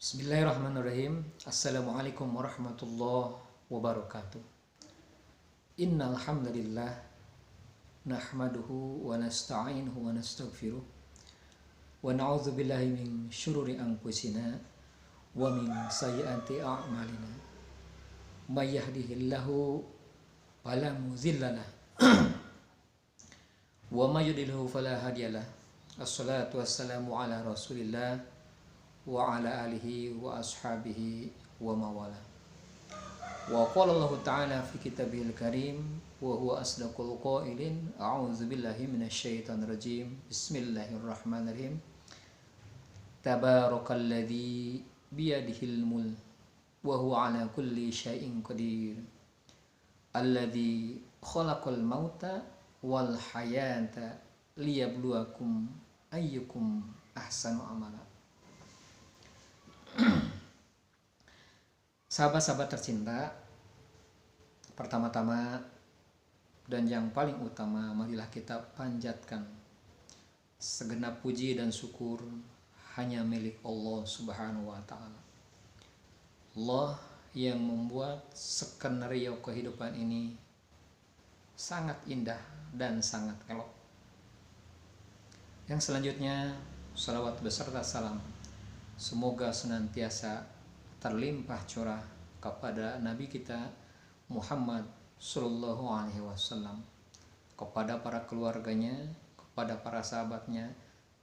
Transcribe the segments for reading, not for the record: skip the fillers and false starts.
Bismillahirrahmanirrahim. Assalamualaikum warahmatullahi wabarakatuh. Innal hamdalillah nahmaduhu wa nasta'inuhu wa nastaghfiruh wa na'udzu billahi min syururi anfusina wa min sayyiati a'malina. May yahdihillahu fala mudhillalah wa may yudlilhu fala hadiyalah. Assalatu wassalamu ala Rasulillah wa ala alihi wa ashabihi wa mawala. Wa qala Allah ta'ala fi kitabihil karim wa huwa asdaqul qailin. A'udzu billahi minasyaitonir rajim. Bismillahirrahmanirrahim. Tabarakalladzi biyadihil mulk wa huwa ala kulli syai'in qadir. Alladzi khalaqal mauta wal hayata liyabluwakum ayyukum ahsanu amala. Sahabat-sahabat tercinta, pertama-tama dan yang paling utama, marilah kita panjatkan segenap puji dan syukur hanya milik Allah Subhanahu wa Ta'ala. Allah yang membuat skenario kehidupan ini sangat indah dan sangat elok. Yang selanjutnya, salawat beserta salam semoga senantiasa terlimpah curah kepada Nabi kita Muhammad Sallallahu Alaihi Wasallam, kepada para keluarganya, kepada para sahabatnya,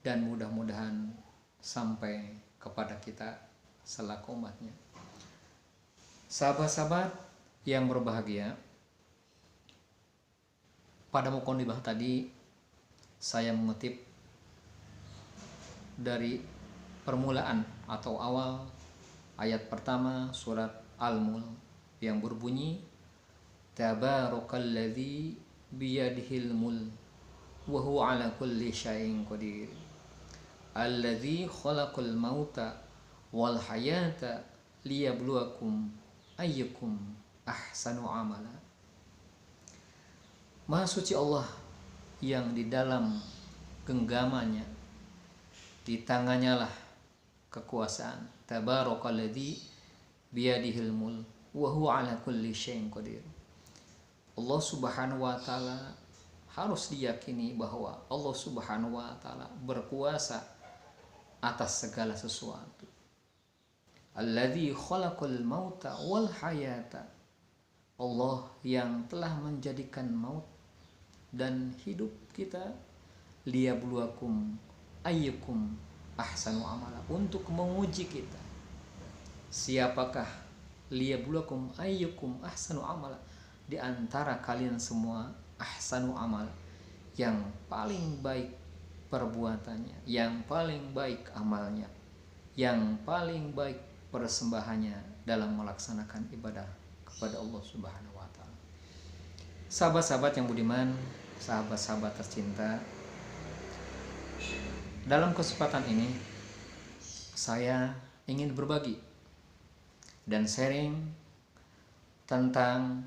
dan mudah-mudahan sampai kepada kita selaku umatnya. Sahabat-sahabat yang berbahagia, pada mukadimah tadi saya mengutip dari permulaan atau awal ayat pertama surat Al-Mulk yang berbunyi Tabarakalladzi biyadihil mulk wa huwa ala kulli syai'in qadir. Alladzi khalaqal mauta wal hayata liyabluwakum ayyukum ahsanu amala. Maha suci Allah yang di dalam genggamannya, di tangannya lah kekuasaan. Tabarakalladzi biyadihil mulk wa huwa ala kulli syai'in qadir. Allah Subhanahu wa Ta'ala harus diyakini bahwa Allah Subhanahu wa Ta'ala berkuasa atas segala sesuatu. Alladzi khalaqal mauta wal hayata. Allah yang telah menjadikan maut dan hidup kita liyabluwakum ayyukum ahsanu amala, untuk menguji kita siapakah, liyabluwakum ayyukum ahsanu amala, di antara kalian semua ahsanu amal, yang paling baik perbuatannya, yang paling baik amalnya, yang paling baik persembahannya dalam melaksanakan ibadah kepada Allah Subhanahu wa Ta'ala. Sahabat-sahabat yang budiman, sahabat-sahabat tercinta, dalam kesempatan ini saya ingin berbagi dan sharing tentang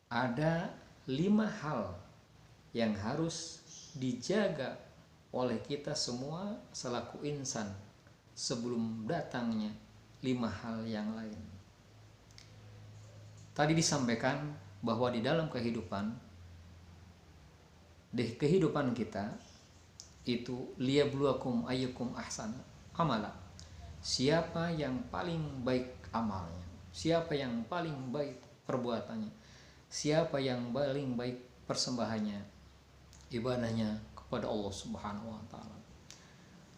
ada 5 hal yang harus dijaga oleh kita semua selaku insan sebelum datangnya 5 hal yang lain. Tadi disampaikan bahwa di dalam kehidupan kita itu liyabluwakum ayyukum ahsanu amala, siapa yang paling baik amalnya, siapa yang paling baik perbuatannya, siapa yang paling baik persembahannya, ibadahnya kepada Allah Subhanahu wa Ta'ala.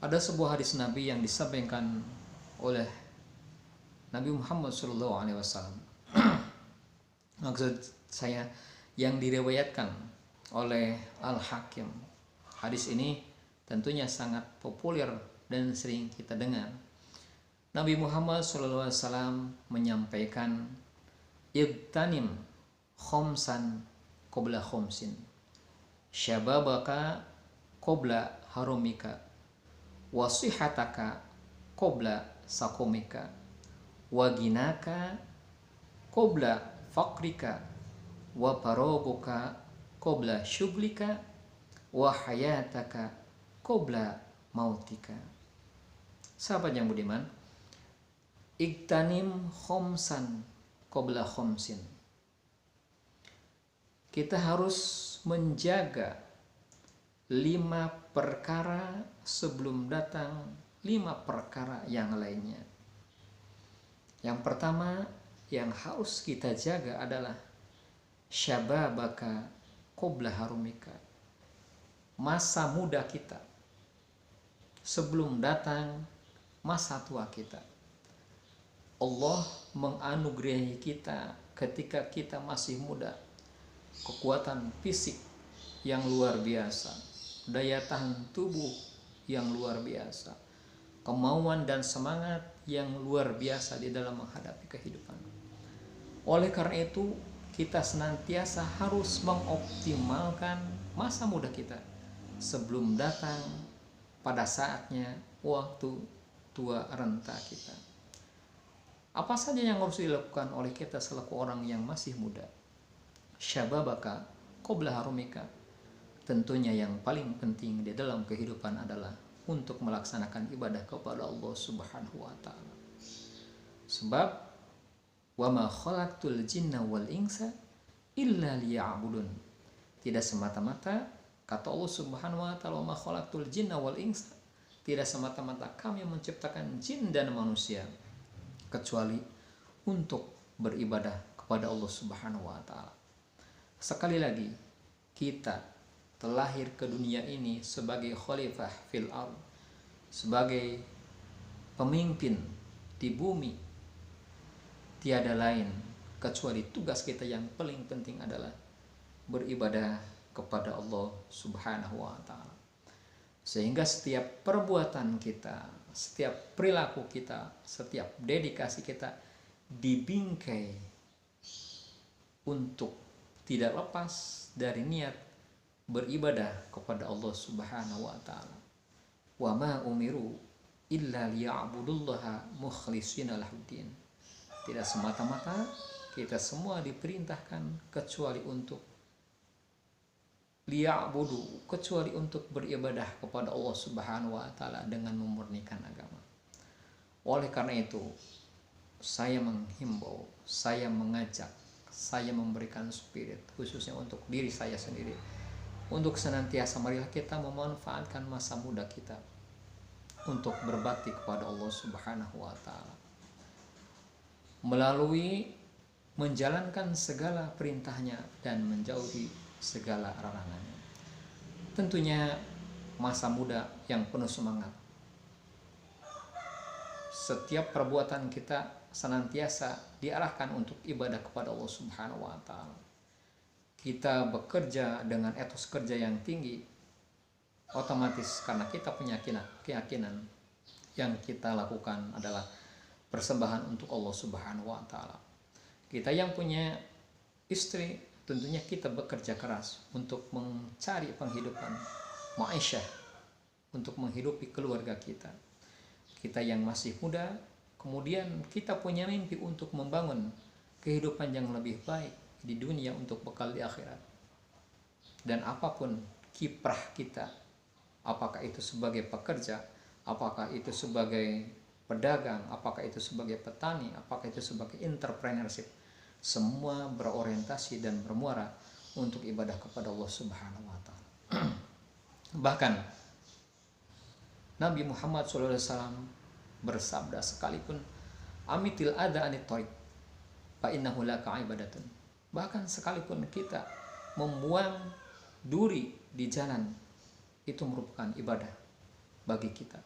Ada sebuah hadis Nabi yang disampaikan oleh Nabi Muhammad Sallallahu Alaihi Wasallam. Maksud saya yang diriwayatkan oleh Al-Hakim. Hadis ini tentunya sangat populer dan sering kita dengar. Nabi Muhammad SAW menyampaikan, Ibtanim khomsan qabla khomsin, syababaka qabla harumika, wasihataka qabla sakomika, waginaka qabla fakrika, wa paroguka qabla syuglika, wa hayataka qabla mautika. Sahabat yang budiman, Iktanim khomsan qabla khomsin. Kita harus menjaga 5 perkara sebelum datang 5 perkara yang lainnya. Yang pertama yang harus kita jaga adalah syababaka qabla harumika. Masa muda kita sebelum datang masa tua kita. Allah menganugerahi kita ketika kita masih muda kekuatan fisik yang luar biasa, daya tahan tubuh yang luar biasa, kemauan dan semangat yang luar biasa di dalam menghadapi kehidupan. Oleh karena itu, kita senantiasa harus mengoptimalkan masa muda kita sebelum datang pada saatnya waktu tua renta kita. Apa saja yang harus dilakukan oleh kita selaku orang yang masih muda? Syababaka qabla harumika. Tentunya yang paling penting di dalam kehidupan adalah untuk melaksanakan ibadah kepada Allah Subhanahu wa taala. Sebab wa ma khalaqtul jinna wal insa illa liya'budun. Tidak semata-mata kata Allah Subhanahu wa taala wa ma khalaqtul jinna wal insa, tidak semata-mata kami menciptakan jin dan manusia kecuali untuk beribadah kepada Allah Subhanahu wa taala. Sekali lagi, kita terlahir ke dunia ini sebagai khalifah fil ard, sebagai pemimpin di bumi. Tiada lain kecuali tugas kita yang paling penting adalah beribadah kepada Allah Subhanahu wa taala. Sehingga setiap perbuatan kita, setiap perilaku kita, setiap dedikasi kita dibingkai untuk tidak lepas dari niat beribadah kepada Allah Subhanahu wa taala. Wa ma umiru illa liya'budullaha mukhlishina lahuddin. Tidak semata-mata kita semua diperintahkan kecuali untuk liya'budu, kecuali untuk beribadah kepada Allah Subhanahu wa taala dengan memurnikan agama. Oleh karena itu, saya menghimbau, saya mengajak, saya memberikan spirit khususnya untuk diri saya sendiri, untuk senantiasa marilah kita memanfaatkan masa muda kita untuk berbakti kepada Allah Subhanahu wa taala melalui menjalankan segala perintahnya dan menjauhi segala larangannya. Tentunya masa muda yang penuh semangat. Setiap perbuatan kita senantiasa diarahkan untuk ibadah kepada Allah Subhanahu wa taala. Kita bekerja dengan etos kerja yang tinggi, otomatis karena kita punya keyakinan yang kita lakukan adalah persembahan untuk Allah Subhanahu wa taala. Kita yang punya istri, tentunya kita bekerja keras untuk mencari penghidupan ma'isyah, untuk menghidupi keluarga kita. Kita yang masih muda, kemudian kita punya mimpi untuk membangun kehidupan yang lebih baik di dunia untuk bekal di akhirat. Dan apapun kiprah kita, apakah itu sebagai pekerja, apakah itu sebagai pedagang, apakah itu sebagai petani, apakah itu sebagai entrepreneurship, semua berorientasi dan bermuara untuk ibadah kepada Allah Subhanahu wa taala. Bahkan Nabi Muhammad SAW bersabda, sekalipun amitil ada anit thariq fa innahu laka ibadatun. Bahkan sekalipun kita membuang duri di jalan, itu merupakan ibadah bagi kita.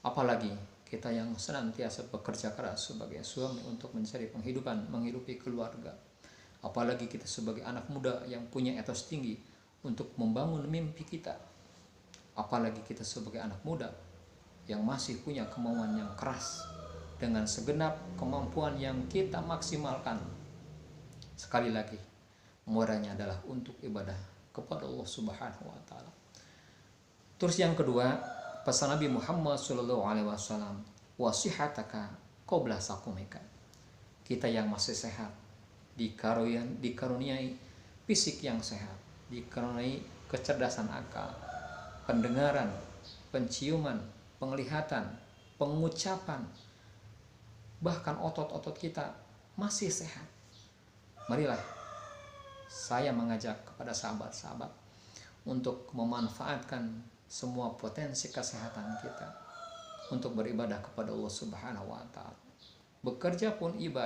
Apalagi kita yang senantiasa bekerja keras sebagai suami untuk mencari penghidupan, menghidupi keluarga. Apalagi kita sebagai anak muda yang punya etos tinggi untuk membangun mimpi kita. Apalagi kita sebagai anak muda yang masih punya kemauan yang keras dengan segenap kemampuan yang kita maksimalkan. Sekali lagi, muaranya adalah untuk ibadah kepada Allah Subhanahu wa taala. Terus yang kedua, pesan Nabi Muhammad SAW, wasihataka qabla sakumika. Kita yang masih sehat dikaruniai fisik yang sehat, dikaruniai kecerdasan akal, pendengaran, penciuman, penglihatan, pengucapan, bahkan otot-otot kita masih sehat. Marilah saya mengajak kepada sahabat-sahabat untuk memanfaatkan semua potensi kesehatan kita untuk beribadah kepada Allah Subhanahu wa taala. Bekerja pun ibadah.